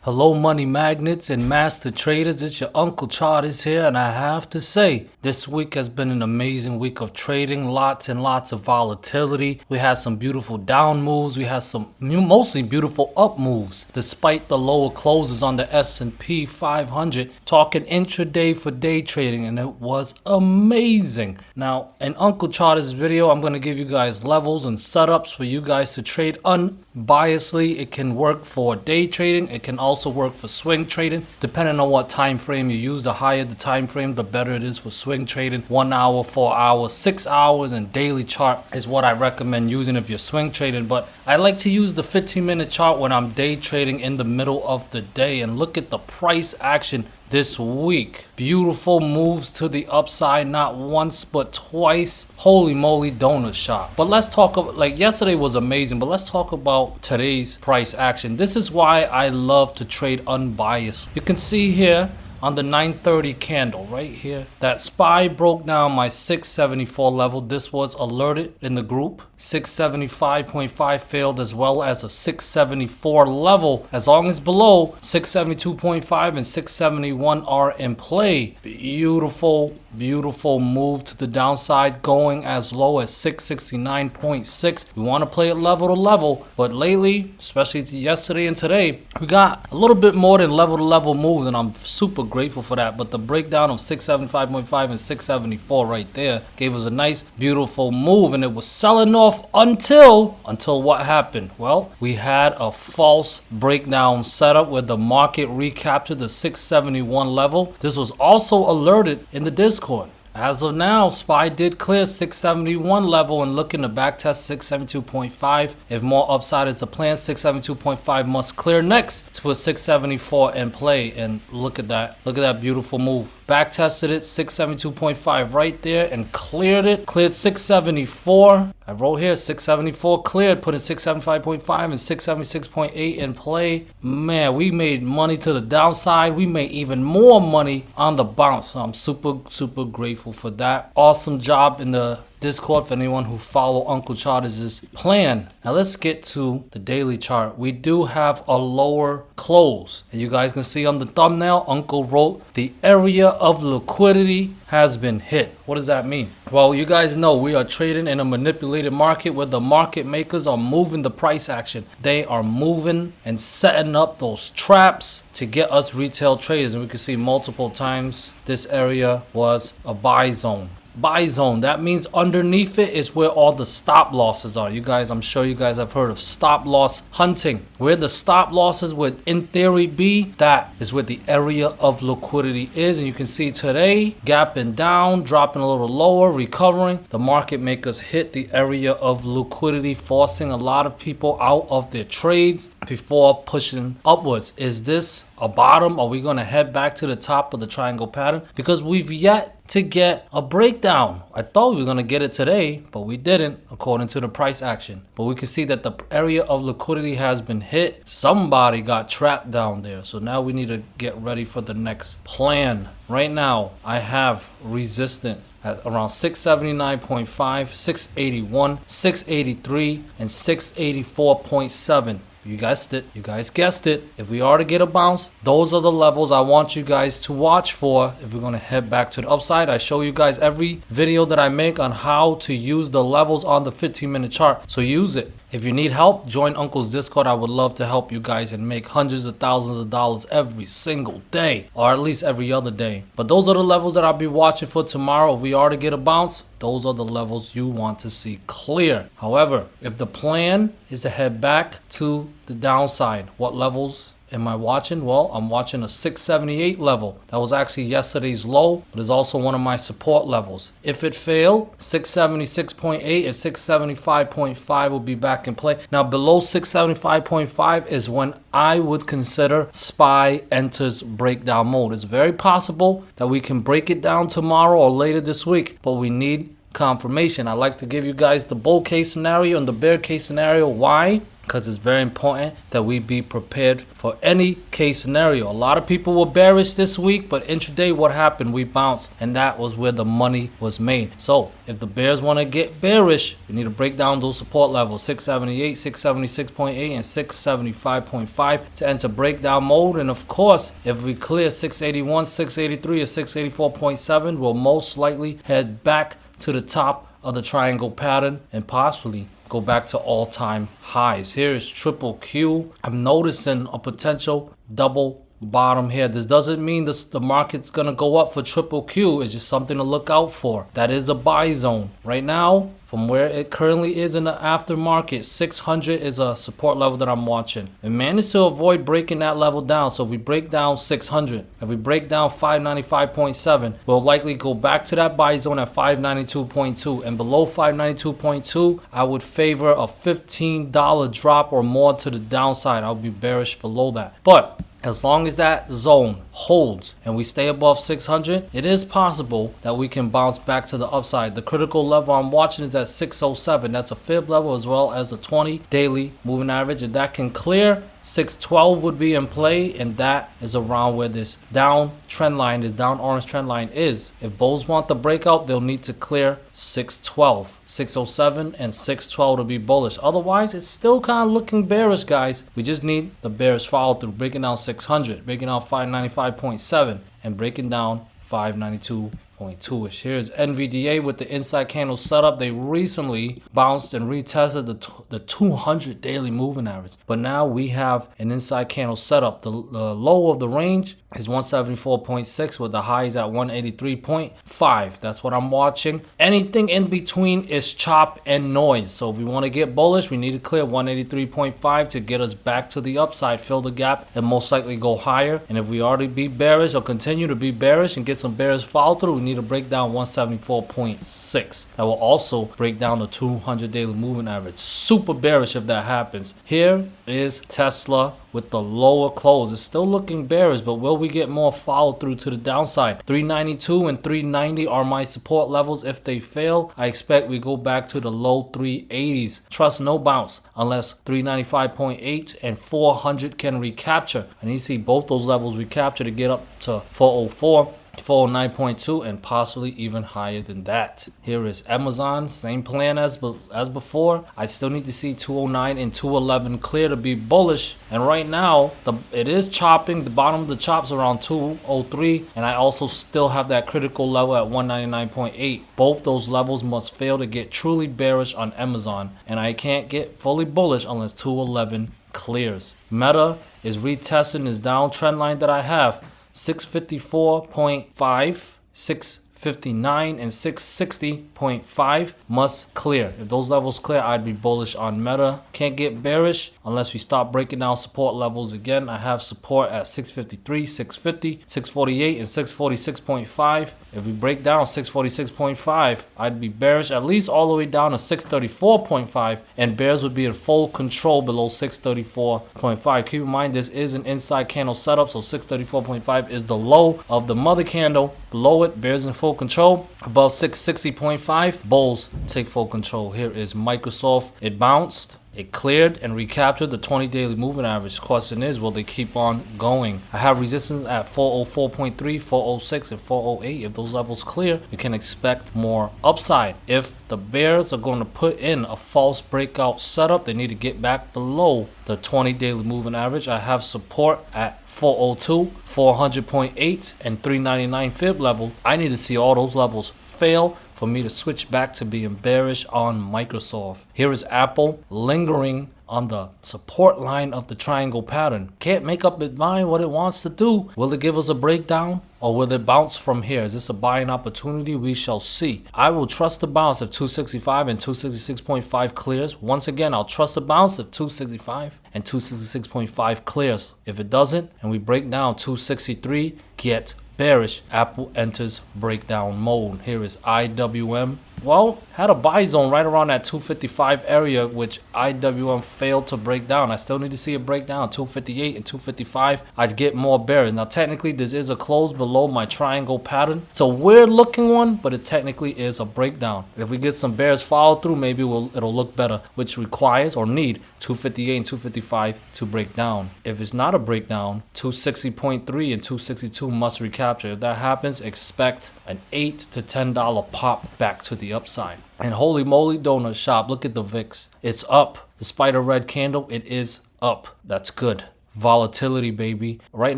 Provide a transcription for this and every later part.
Hello money magnets and master traders, it's your Uncle Charters here, and I have to say, this week has been an amazing week of trading, lots and lots of volatility. We had some beautiful down moves, we had some mostly beautiful up moves, despite the lower closes on the S&P 500, talking intraday for day trading, and it was amazing. Now, in Uncle Charters video, I'm going to give you guys levels and setups for you guys to trade unbiasedly. It can work for day trading, it can also work for swing trading, depending on what time frame you use. The higher the time frame, the better it is for swing trading. 1 hour, 4 hours, 6 hours, and daily chart is what I recommend using if you're swing trading. But I like to use the 15-minute chart when I'm day trading in the middle of the day. And look at the price action this week. Beautiful moves to the upside, not once but twice. Holy moly, donut shop. But let's talk about, like, yesterday was amazing, but let's talk about today's price action. This is why I love to trade unbiased. You can see here on the 930 candle right here that SPY broke down my 674 level. This was alerted in the group. 675.5 failed, as well as a 674 level. As long as below 672.5 and 671 are in play. Beautiful move to the downside, going as low as 669.6. we want to play it level to level, but lately, especially yesterday and today, we got a little bit more than level to level moves, and I'm super grateful for that. But the breakdown of 675.5 and 674 right there gave us a nice beautiful move, and it was selling off until what happened? Well, we had a false breakdown setup where the market recaptured the 671 level. This was also alerted in the Discord. As of now, SPY did clear 671 level and looking to backtest 672.5. If more upside is the plan, 672.5 must clear next to put 674 in play. And look at that. Look at that beautiful move. Backtested it, 672.5 right there, and cleared it. Cleared 674. I wrote here 674 cleared, put in 675.5 and 676.8 in play. Man, we made money to the downside. We made even more money on the bounce. So I'm super grateful for that. Awesome job in the Discord for anyone who follow Uncle Charters' plan. Now let's get to the daily chart. We do have a lower close, and you guys can see on the thumbnail, Uncle wrote the area of liquidity has been hit. What does that mean? Well, you guys know we are trading in a manipulated market where the market makers are moving the price action. They are moving and setting up those traps to get us retail traders, and we can see multiple times this area was a buy zone. Buy zone, that means underneath it is where all the stop losses are. You guys, I'm sure you guys have heard of stop loss hunting. Where the stop losses would in theory be, that is where the area of liquidity is. And you can see today gapping down, dropping a little lower, recovering. The market makers hit the area of liquidity, forcing a lot of people out of their trades before pushing upwards. Is this a bottom? Are we going to head back to the top of the triangle pattern? Because we've yet to get a breakdown. I thought we were going to get it today, but we didn't, according to the price action. But we can see that the area of liquidity has been hit. Somebody got trapped down there. So now we need to get ready for the next plan. Right now, I have resistance at around 679.5, 681, 683, and 684.7. You guessed it. You guys guessed it. If we are to get a bounce, those are the levels I want you guys to watch for if we're going to head back to the upside. I show you guys every video that I make on how to use the levels on the 15-minute chart. So use it. If you need help, join Uncle's Discord. I would love to help you guys and make hundreds of thousands of dollars every single day, or at least every other day. But those are the levels that I'll be watching for tomorrow. If we are to get a bounce, those are the levels you want to see clear. However, if the plan is to head back to the downside, what levels am I watching? Well, I'm watching a 678 level. That was actually yesterday's low, but is also one of my support levels. If it failed, 676.8 and 675.5 will be back in play. Now, below 675.5 is when I would consider SPY enters breakdown mode. It's very possible that we can break it down tomorrow or later this week, but we need confirmation. I like to give you guys the bull case scenario and the bear case scenario. Why? because it's very important that we be prepared for any case scenario. A lot of people were bearish this week, but intraday, what happened? We bounced, and that was where the money was made. So if the bears want to get bearish, we need to break down those support levels, 678, 676.8, and 675.5 to enter breakdown mode. And of course, if we clear 681, 683, or 684.7, we'll most likely head back to the top of the triangle pattern and possibly go back to all-time highs. Here is triple Q. I'm noticing a potential double bottom here. This doesn't mean the market's gonna go up for triple Q. It's just something to look out for. That is a buy zone. Right now, from where it currently is in the aftermarket, 600 is a support level that I'm watching. We managed to avoid breaking that level down. So if we break down 600, if we break down 595.7, we'll likely go back to that buy zone at 592.2. And below 592.2, I would favor a $15 drop or more to the downside. I'll be bearish below that. But as long as that zone holds and we stay above 600, it is possible that we can bounce back to the upside. The critical level I'm watching is at 607. That's a fib level as well as a 20 daily moving average. If that can clear, 612 would be in play, and that is around where this down trend line, this down orange trend line is. If bulls want the breakout, they'll need to clear 612, 607, and 612 to be bullish. Otherwise, it's still kind of looking bearish, guys. We just need the bearish follow through, breaking down 600, breaking down 595.7, and breaking down 592.2ish. Here's NVDA with the inside candle setup. They recently bounced and retested the 200 daily moving average, but now we have an inside candle setup. The low of the range is 174.6 with the highs at 183.5. That's what I'm watching. Anything in between is chop and noise. So if we want to get bullish, we need to clear 183.5 to get us back to the upside, fill the gap, and most likely go higher. And if we already be bearish or continue to be bearish and get some bearish follow through, we need to break down 174.6. That will also break down the 200 daily moving average. Super bearish if that happens. Here is Tesla with the lower close. It's still looking bearish, but will we get more follow through to the downside? 392 and 390 are my support levels. If they fail, I expect we go back to the low 380s. Trust no bounce unless 395.8 and 400 can recapture. I need to see both those levels recapture to get up to 404. 409.2 and possibly even higher than that. Here is Amazon, same plan as before. I still need to see 209 and 211 clear to be bullish, and right now it is chopping. The bottom of the chop's around 203, and I also still have that critical level at 199.8. Both those levels must fail to get truly bearish on Amazon, and I can't get fully bullish unless 211 clears. Meta is retesting this downtrend line that I have. 654.5, 659, and 660.5 must clear. If those levels clear, I'd be bullish on Meta. Can't get bearish unless we stop breaking down support levels again. I have support at 653, 650, 648, and 646.5. If we break down 646.5, I'd be bearish at least all the way down to 634.5, and bears would be in full control below 634.5. Keep in mind, this is an inside candle setup, so 634.5 is the low of the mother candle. Below it, bears in full control. Above 660.5, bulls take full control. Here is Microsoft. It bounced, it cleared, and recaptured the 20 daily moving average. Question is, will they keep on going? I have resistance at 404.3, 406, and 408. If those levels clear, we can expect more upside. If the bears are going to put in a false breakout setup, they need to get back below the 20 daily moving average. I have support at 402, 400.8, and 399 fib level. I need to see all those levels fail for me to switch back to being bearish on Microsoft. Here is Apple lingering on the support line of the triangle pattern. Can't make up its mind what it wants to do. Will it give us a breakdown, or will it bounce from here? Is this a buying opportunity? We shall see. I will trust the bounce if 265 and 266.5 clears. Once again, I'll trust the bounce if 265 and 266.5 clears. If it doesn't and we break down 263, get bearish. Apple enters breakdown mode. Here is IWM Well, had a buy zone right around that 255 area, which IWM failed to break down. I still need to see it break down. 258 and 255, I'd get more bearish. Now, technically, this is a close below my triangle pattern. It's a weird looking one, but it technically is a breakdown. If we get some bears follow through, maybe it'll look better, which requires or need 258 and 255 to break down. If it's not a breakdown, 260.3 and 262 must recapture. If that happens, expect an $8 to $10 pop back to the upside. And holy moly, donut shop, look at the VIX. It's up. Despite a red candle, it is up. That's good. Volatility, baby. Right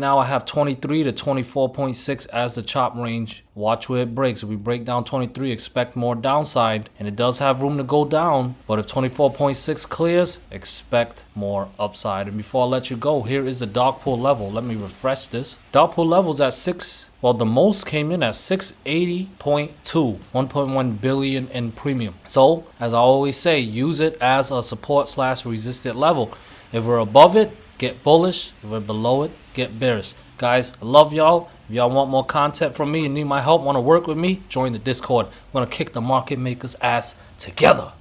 now I have 23 to 24.6 as the chop range. Watch where it breaks. If we break down 23, expect more downside, and it does have room to go down. But if 24.6 clears, expect more upside. And before I let you go, here is the DarkPool level. Let me refresh this. DarkPool level's at 6. Well, the most came in at 680.2, 1.1 billion in premium. So, as I always say, use it as a support / resistant level. If we're above it, get bullish. If we're below it, get bearish. Guys, I love y'all. If y'all want more content from me and need my help, want to work with me, join the Discord. We're going to kick the market makers' ass together.